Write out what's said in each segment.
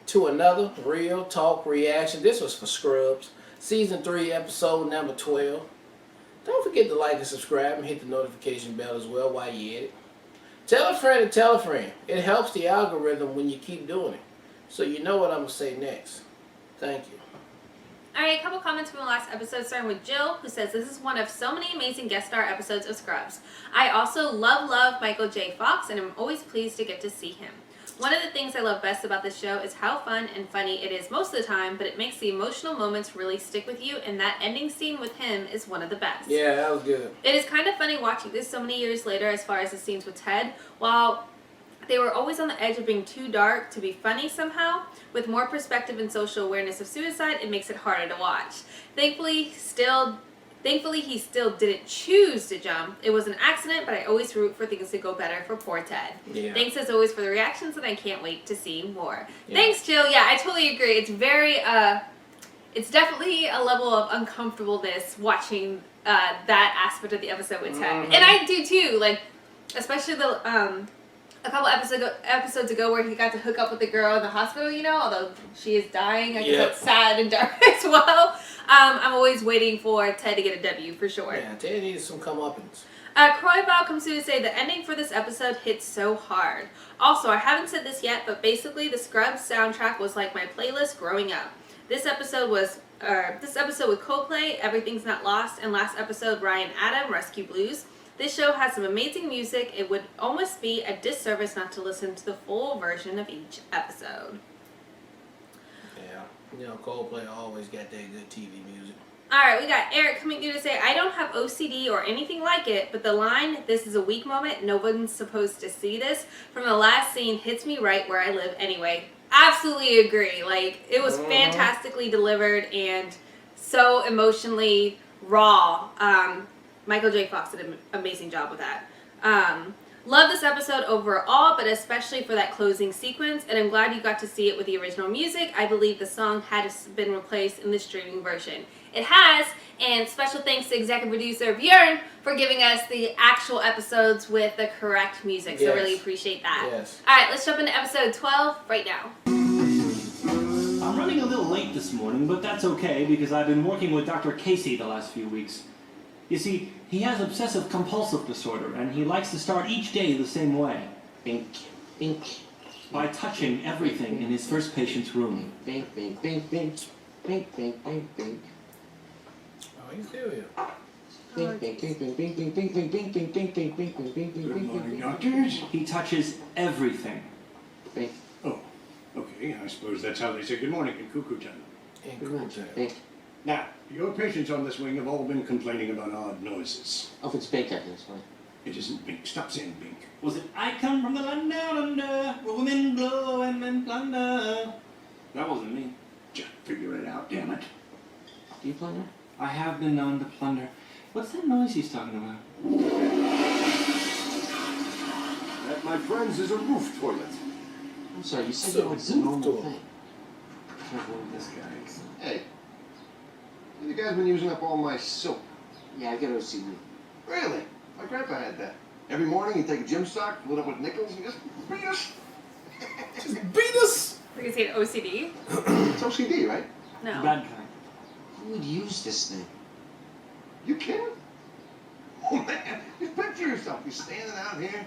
to another Real Talk Reaction. This was for Scrubs, Season 3, Episode number 12. Don't forget to like and subscribe and hit the notification bell as well while you're at it. Tell a friend and tell a friend. It helps the algorithm when you keep doing it. So you know what I'm going to say next. Thank you. Alright, a couple comments from the last episode, starting with Jill, who says, this is one of so many amazing guest star episodes of Scrubs. I also love Michael J. Fox, and I'm always pleased to get to see him. One of the things I love best about this show is how fun and funny it is most of the time, but it makes the emotional moments really stick with you, and that ending scene with him is one of the best. Yeah, that was good. It is kind of funny watching this so many years later as far as the scenes with Ted. While they were always on the edge of being too dark to be funny somehow, with more perspective and social awareness of suicide, it makes it harder to watch. Thankfully, he still didn't choose to jump. It was an accident, but I always root for things to go better for poor Ted. Yeah. Thanks as always for the reactions, and I can't wait to see more. Yeah. Thanks, Jill. Yeah, I totally agree. It's very, it's definitely a level of uncomfortableness watching that aspect of the episode with Ted. Mm-hmm. And I do too, like, especially the, a couple episodes ago where he got to hook up with the girl in the hospital, you know, although she is dying. I guess that's sad and dark as well. I'm always waiting for Ted to get a W for sure. Yeah, Ted needed some comeuppance. Croy Val comes through to say the ending for this episode hits so hard. Also, I haven't said this yet, but basically the Scrubs soundtrack was like my playlist growing up. This episode with Coldplay, Everything's Not Lost, and last episode Ryan Adam, Rescue Blues. This show has some amazing music. It would almost be a disservice not to listen to the full version of each episode. Yeah, you know, Coldplay always got that good TV music. Alright, we got Eric coming through to say, I don't have OCD or anything like it, but the line, this is a weak moment, no one's supposed to see this, from the last scene hits me right where I live anyway. Absolutely agree. Like, it was fantastically delivered and so emotionally raw. Michael J. Fox did an amazing job with that. Love this episode overall, but especially for that closing sequence, and I'm glad you got to see it with the original music. I believe the song had been replaced in the streaming version. It has, and special thanks to executive producer Björn for giving us the actual episodes with the correct music, so Yes. really appreciate that. Yes. Alright, let's jump into episode 12 right now. I'm running a little late this morning, but that's okay because I've been working with Dr. Casey the last few weeks. You see, he has obsessive-compulsive disorder, and he likes to start each day the same way. Bink, bink. By touching everything in his first patient's room. Bink, bink, bink, bink. Bink, bink, bink, bink. Oh, he's still here. Bink, bink, bink, bink, bink, bink, bink, bink, bink, bink, bink, bink, bink, bink, bink, Good bink, morning, bink, doctors. He touches everything. bink, Oh, okay. I suppose that's how they say good morning in Cuckoo Town. In bink, Cool bink, Town. bink. Now, your patients on this wing have all been complaining about odd noises. Oh, if it's bink, I can explain. It isn't bink. Stop saying bink. Was it, I come from the land down under, where women blow and men plunder? That wasn't me. Just figure it out, damn it. Do you plunder? I have been known to plunder. What's that noise he's talking about? That, my friends, is a roof toilet. I'm sorry, you said So, that was a normal roof thing. Can't believe this guy. Hey, you guys been using up all my soap. Yeah, I get OCD. Really? My grandpa had that. Every morning he'd take a gym sock, fill it up with nickels, and just beat us. Just beat us! We're going to say OCD? It's OCD, right? The No. bad kind. Who would use this thing? You kidding? Oh man, just picture yourself. You're standing out here,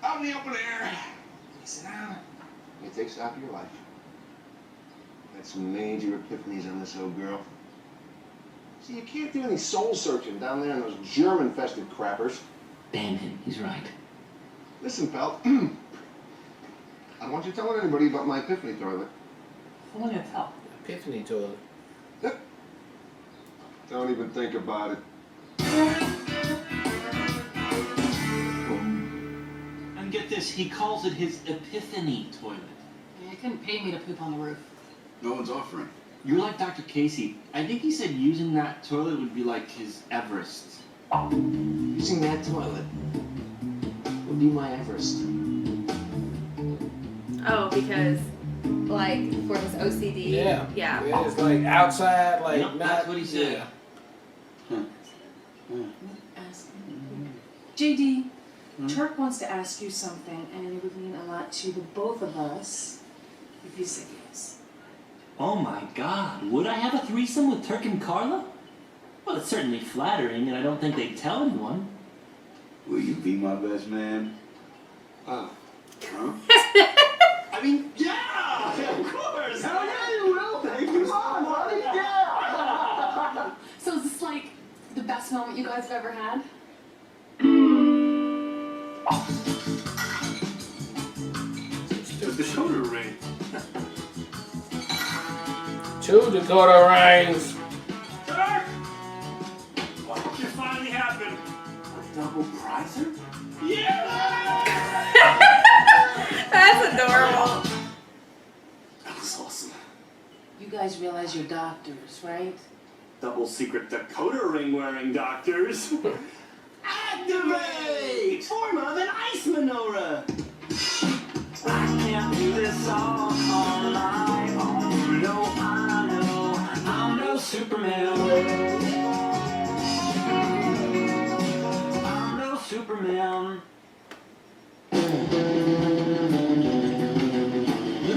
out in the open air. You sit down, you take stock of your life. Had some major epiphanies on this old girl. See, you can't do any soul searching down there in those germ-infested crappers. Ban him, he's right. Listen, pal. I don't want you telling anybody about my epiphany toilet. Who am I gonna tell? Epiphany toilet. Don't even think about it. And get this, he calls it his epiphany toilet. Yeah, you couldn't pay me to poop on the roof. No one's offering. You're like Dr. Casey. I think he said using that toilet would be like his Everest. Using that toilet would be my Everest. Oh, because, like, for his OCD? Yeah. Yeah. Yeah, it's like outside, like Yep, not. that's what he said. Yeah. JD, Turk wants to ask you something, and it would mean a lot to the both of us if you say yes. Oh my God, would I have a threesome with Turk and Carla? Well, it's certainly flattering, and I don't think they'd tell anyone. Will you be my best man? Huh? I mean, yeah! Of course! Hell yeah, you will! Thank you so much! Yeah! So is this like the best moment you guys have ever had? With the shoulder ring. 2 Dakota rings. Turk! What just finally happened? A double prizer? Yeah! That's adorable. That was awesome. You guys realize you're doctors, right? Double secret Dakota ring wearing doctors. Activate! Form of an ice menorah. I can't do this all on my own. No, I know I'm no Superman. I'm no Superman. The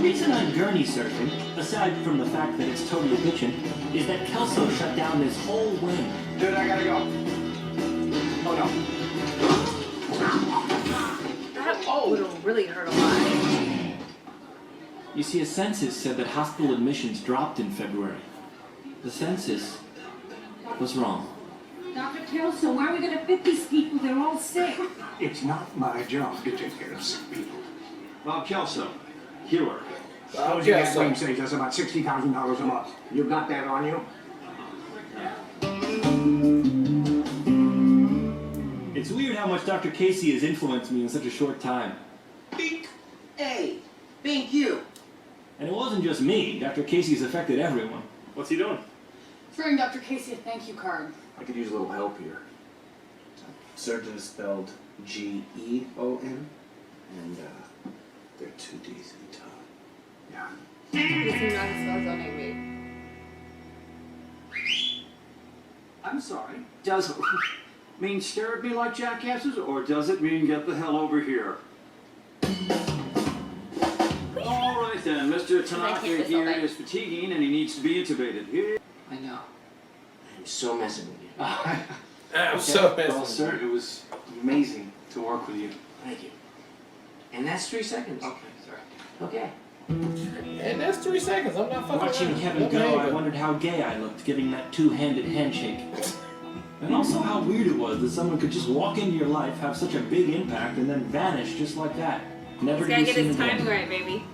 reason I'm gurney surfing, aside from the fact that it's totally bitchin', is that Kelso shut down this whole wing. Dude, I gotta go. Oh no. That would really hurt a lot. You see, a census said that hospital admissions dropped in February. The census was wrong. Dr. Kelso, where are we going to fit these people? They're all sick. It's not my job to take care of sick people. Bob Kelso, healer. Bob Closing that Kelso. wing saves us about $60,000 a month. You got that on you? It's weird how much Dr. Casey has influenced me in such a short time. Bink. Hey, bink you. And it wasn't just me. Dr. Casey's affected everyone. What's he doing? Throwing Dr. Casey a thank you card. I could use a little help here. Surgeon is spelled Geon, and there are 2 D's in the top. Yeah. Does he not spell his own name, I'm sorry. Does it mean stare at me like jackasses, or does it mean get the hell over here? All right then, Mr. Tanaka this here all day. is fatiguing and he needs to be intubated. Here. I know. I'm so messing with you. I'm so Well, pissed. sir, it was amazing to work with you. Thank you. And that's 3 seconds. Okay, sorry. Okay. And that's 3 seconds. I'm not fucking Watching around. Kevin Look go, at I him. wondered how gay I looked, giving that two-handed handshake. And also how weird it was that someone could just walk into your life, have such a big impact, and then vanish just like that. Never He's to gotta be get seen his again. timing right, baby.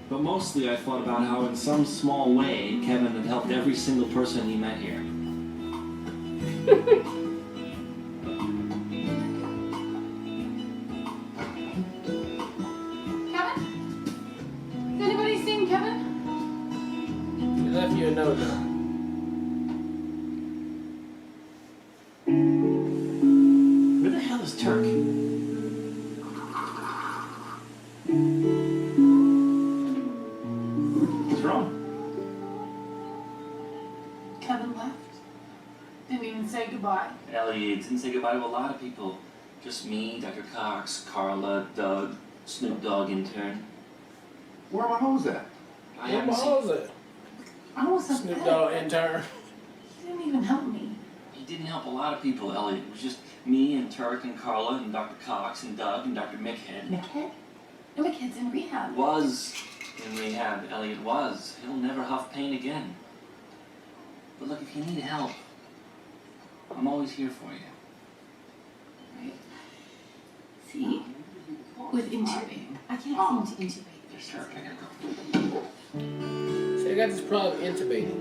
But mostly I thought about how in some small way Kevin had helped every single person he met here. Kevin? Has anybody seen Kevin? He left you a note though. Where the hell is Turk? What's wrong? Kevin left. Didn't even say goodbye. Elliot didn't say goodbye to a lot of people. Just me, Dr. Cox, Carla, Doug, Snoop Dogg intern. Where are my hoes at? I Where haven't my seen. hoes at? I was Snoop upset. Dogg intern. He didn't even help me. He didn't help a lot of people, Elliot. It was just me and Turk and Carla and Dr. Cox and Doug and Dr. Mickhead. McKidd? No, McKidd's in rehab. Was in rehab, Elliot was. He'll never huff pain again. But look, if you need help, I'm always here for you. Right. See, with intubating, I can't seem to intubate. There's Turk, I gotta go. See, I got this problem intubating.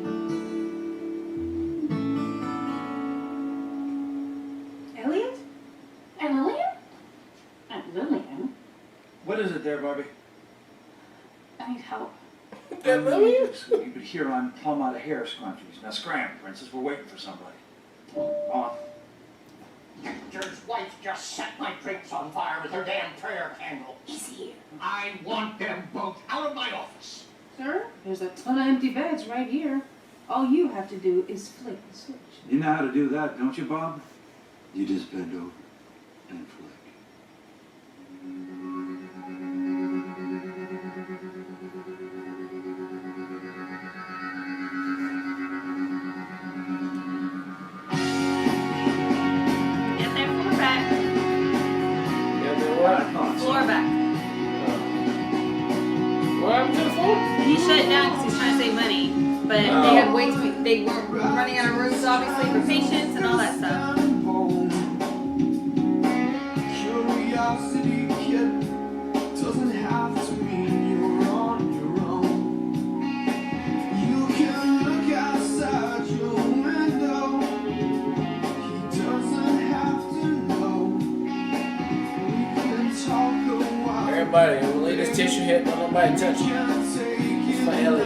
Elliot? And Lillian? Aunt Lillian? What is it there, Barbie? I need help. That Lillian? You could hear I'm plumb out of hair scrunchies. Now scram, Princess. We're waiting for somebody. On. Hector's wife just set my drinks on fire with her damn prayer candle. He's here. I want them both out of my office. Sir, there's a ton of empty beds right here. All you have to do is flick the switch. You know how to do that, don't you, Bob? You just bend over and flick. it down because he's trying to save money. But they had way too many, they were running out of rooms, obviously, for patients and all that stuff. Curiosity kid doesn't have to mean you're on your own. You can look outside your window. He doesn't have to know. We can talk a while. Everybody, I'm gonna lay this tissue here, don't nobody touch it. It's my Ellie.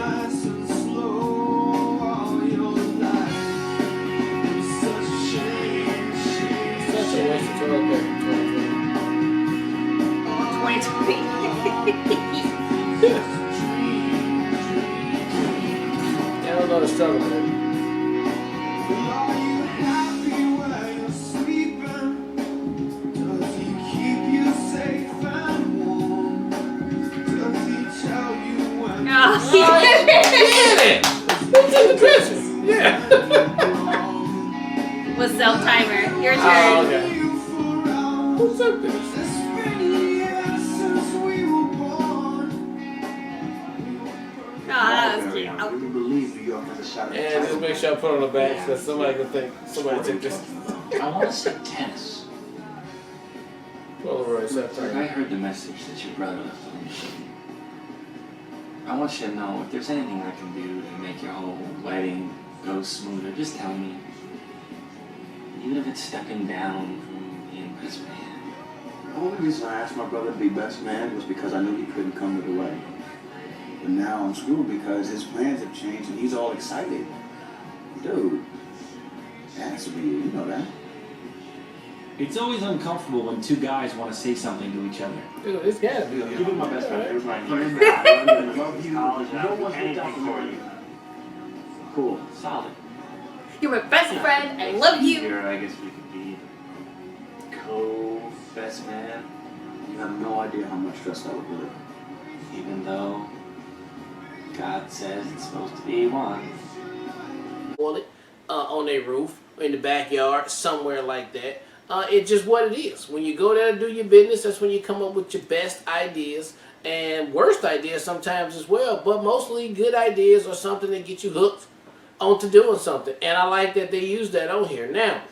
Such a waste of toilet paper. 2020. I don't know the struggle, man. Oh, Get it! Who's in the picture? Yeah. was self-timer. Your turn. Oh, okay. Who took this? Oh, that was cute. I really believe New York has a shot at And just make sure I put it on the back so somebody can think somebody took this. I want to say tennis. Polaroid Look, I self-timer. heard the message that your brother left on you. I want you to know if there's anything I can do to make your whole wedding go smoother, just tell me. Even if it's stepping down from being best man. The only reason I asked my brother to be best man was because I knew he couldn't come to the wedding. But now I'm screwed because his plans have changed and he's all excited. Dude, it has to be you, you know that. It's always uncomfortable when two guys want to say something to each other. Dude, it's gotta be. You've been my best friend. It was my first I love you. No one's looked out for you. Cool, solid. You're my best friend. I love you. Here, I guess we could be co-best man, You have no idea how much stress that would relieve. even though God says it's supposed to be one. Toilet on their roof, in the backyard, somewhere like that. It's just what it is. When you go there to do your business, that's when you come up with your best ideas and worst ideas sometimes as well. But mostly good ideas or something that get you hooked onto doing something. And I like that they use that on here. Now,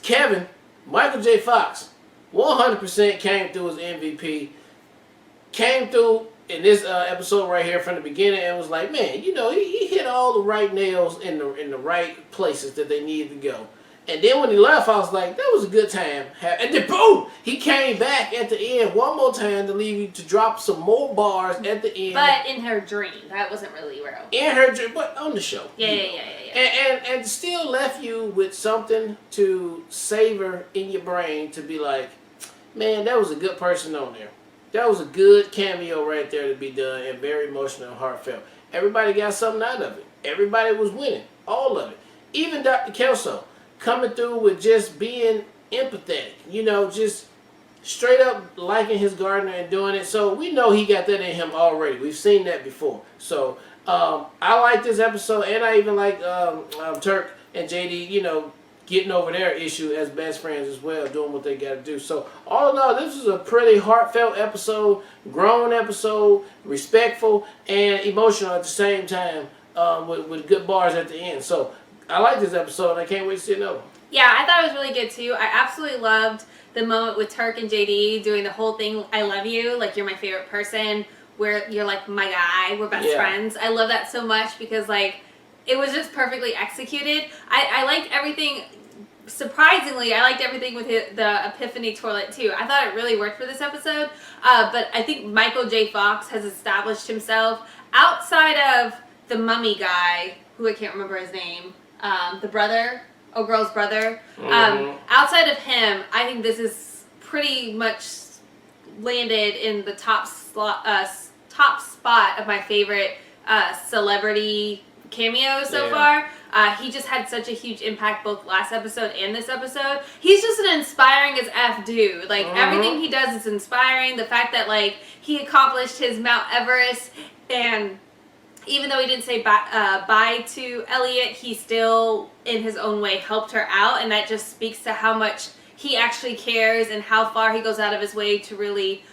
Kevin, Michael J. Fox, 100% came through as MVP. Came through in this episode right here from the beginning and was like, man, you know, he hit all the right nails in the right places that they needed to go. And then when he left, I was like, that was a good time. And then boom, he came back at the end one more time to leave you to drop some more bars at the end. But in her dream, that wasn't really real. In her dream, but on the show. Yeah. And still left you with something to savor in your brain to be like, man, that was a good person on there. That was a good cameo right there to be done and very emotional and heartfelt. Everybody got something out of it. Everybody was winning. All of it. Even Dr. Kelso coming through with just being empathetic. You know, just straight up liking his gardener and doing it. So we know he got that in him already. We've seen that before. So I like this episode, and I even like Turk and JD, you know, getting over their issue as best friends as well, doing what they got to do. So all in all, this is a pretty heartfelt episode, grown episode, respectful and emotional at the same time, with good bars at the end. So I like this episode, and I can't wait to see another one. Yeah, I thought it was really good too. I absolutely loved the moment with Turk and JD doing the whole thing, I love you, like you're my favorite person, where you're like my guy, we're best friends. I love that so much because like it was just perfectly executed. I liked everything. Surprisingly, I liked everything with the Epiphany toilet too. I thought it really worked for this episode. But I think Michael J. Fox has established himself outside of the mummy guy, who I can't remember his name, the brother, girl's brother. Outside of him, I think this is pretty much landed in the top spot of my favorite celebrity cameos so far. He just had such a huge impact both last episode and this episode. He's just an inspiring as F dude. Like everything he does is inspiring. The fact that like he accomplished his Mount Everest, and even though he didn't say bye to Elliot, he still in his own way helped her out, and that just speaks to how much he actually cares and how far he goes out of his way to really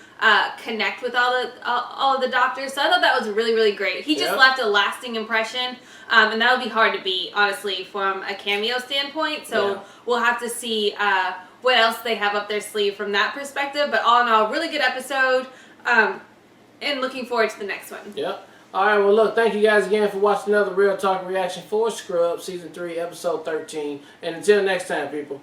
connect with all of the doctors. So I thought that was really, really great. He just left a lasting impression, and that would be hard to beat, honestly, from a cameo standpoint. So we'll have to see what else they have up their sleeve from that perspective. But all in all, really good episode, and looking forward to the next one. Yep. All right, well, look, thank you guys again for watching another Real Talk reaction for Scrubs, Season 3, Episode 13. And until next time, people.